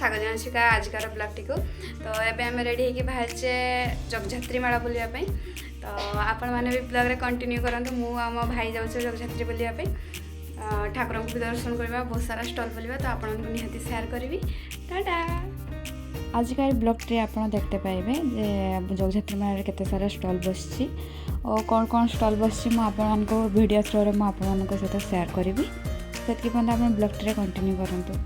स्वागत जनाऊँ आजकार ब्लॉग को। तो एबे आम रेडी होगी बाहरचे जगधात्री मेला बुलायापी। तो आपण मैंने भी ब्लॉग रे कंटिन्यू करंतु। मु आम भाई जाऊँ जगधात्री बुलायापी, ठाकुर को भी दर्शन करवा, बहुत सारा स्टॉल बुलवा। तो आपण निहाती शेयर करी। टाटा। आजिकार ब्लॉग टे आपण देखते पाइबे जे जगधात्री मेला केते सारा स्टॉल बसछि और कौन स्टॉल बसछि मु आपण को वीडियो थ्रू रे मु आपण को सहित शेयर करी। सेतकी पन्द आपण ब्लॉग टे कंटिन्यू करंतु।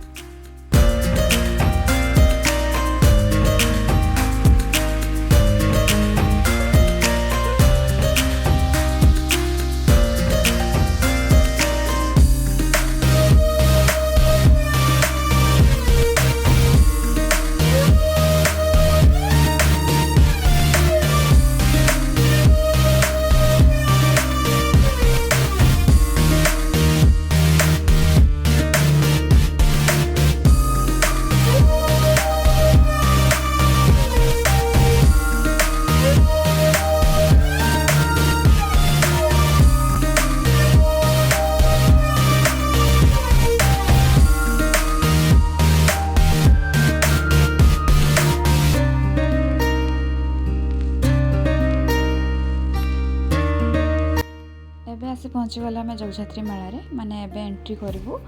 पहुँचीगला आम जगधात्री मेला रे माने एबे एंट्री करूँ।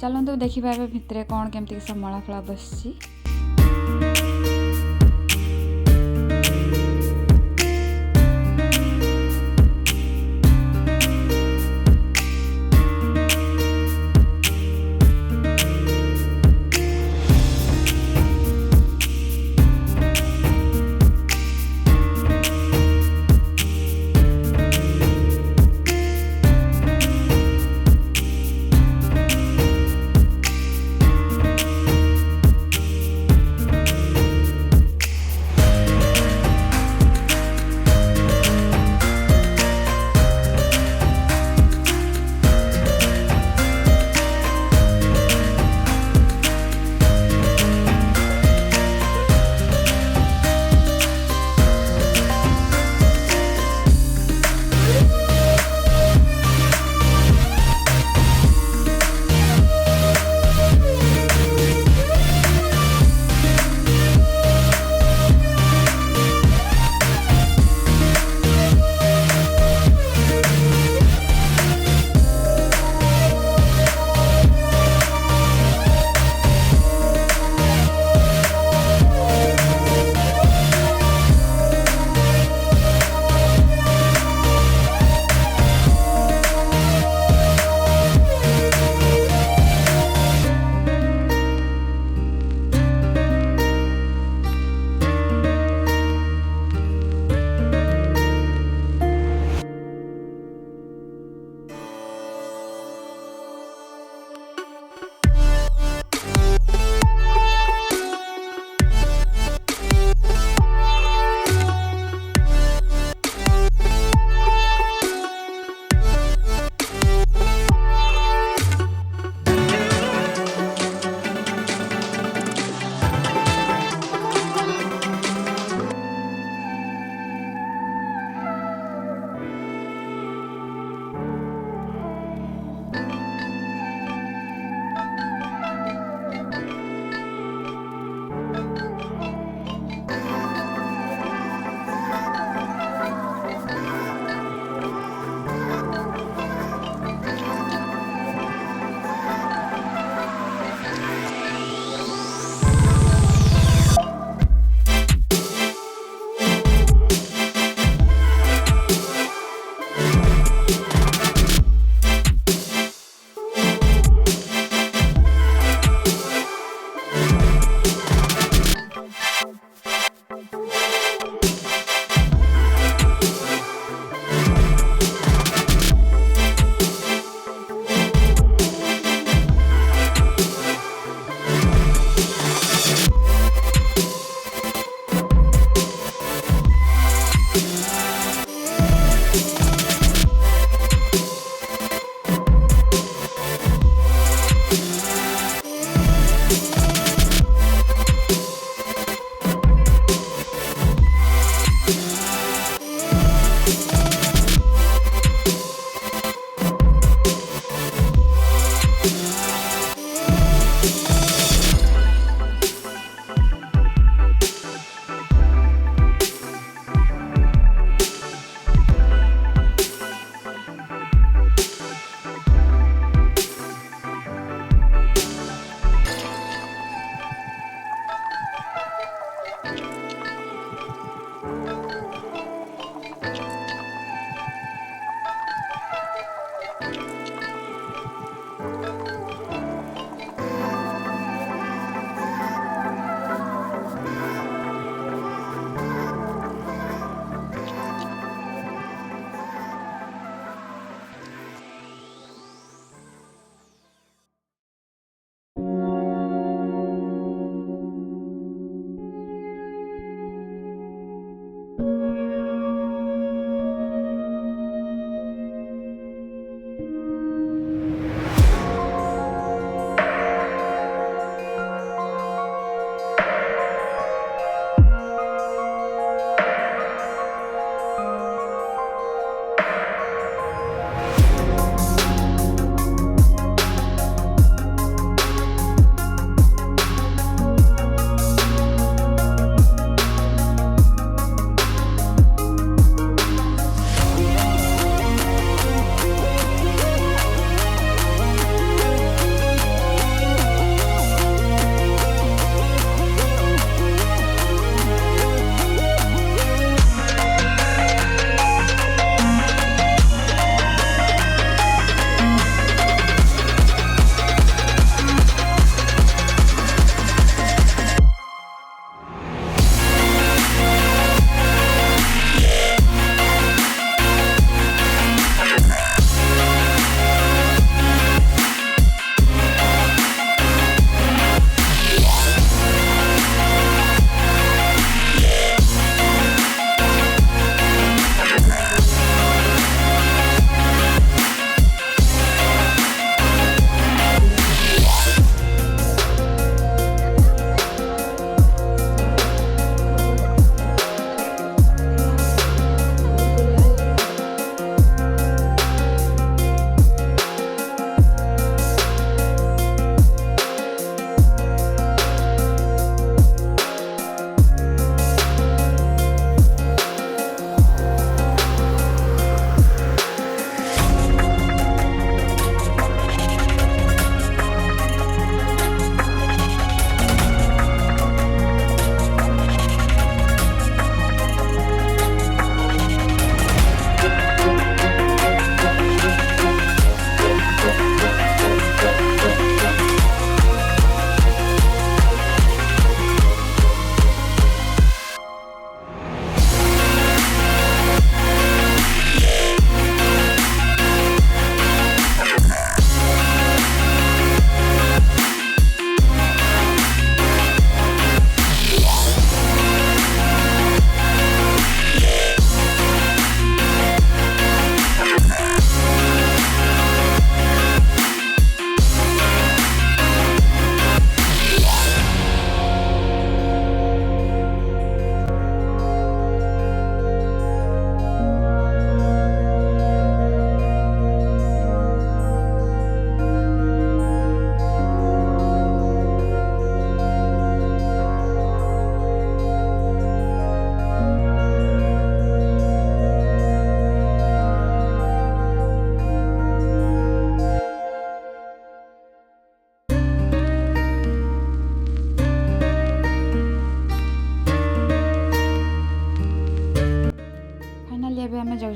चलतु देखा भितर कौन केमती सब मेला फेला बसची।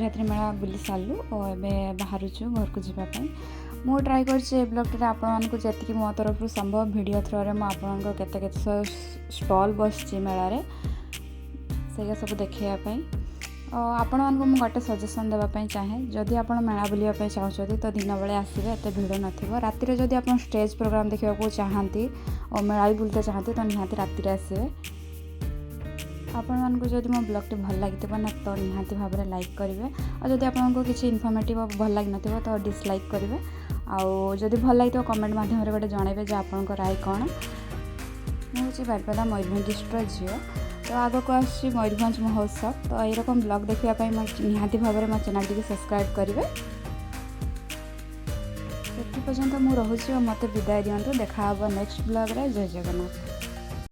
जगधात्री मेला बुली सारू और एवं बाहर घर को जावाई मु ट्राए कर ब्लॉग आपको जी मो तरफ संभव वीडियो थ्रो रे मुझे केते स्टॉल बस मेलार से सब देखापी आपण मानक मुझे गोटे सजेसन देवाई चाहे जदि आप मेला बुलापी चाहते तो दिन बेले आसवे एत भिड़ न राति जदि आप स्टेज प्रोग्राम देखा चाहती और मेला भी बुलते चाहते तो निहाती राति आसवे आपण मानक जदि मो ब्लॉग टी भल लगी ना तो निहाती भाव में लाइक करेंगे और जदि आपको किसी इनफॉर्मेटिव भल लगी न तो डिसलाइक करेंगे आउ जदि भल लगी कमेंट माध्यम रे जनइबे जे आपनको राय कौन मुझे बारिपदा मयूरभंज डिस्ट्रिक्ट झील तो आगक आसी मयूरभंज महोत्सव तो ये रकम ब्लॉग देखापी निहाती भाव में मो चैनल टी सब्सक्राइब करेंगे से पर्यंत मुझे रोचे और मत विदाय दिंतु देखा नेक्स्ट ब्लॉग रे जय जगन्नाथ।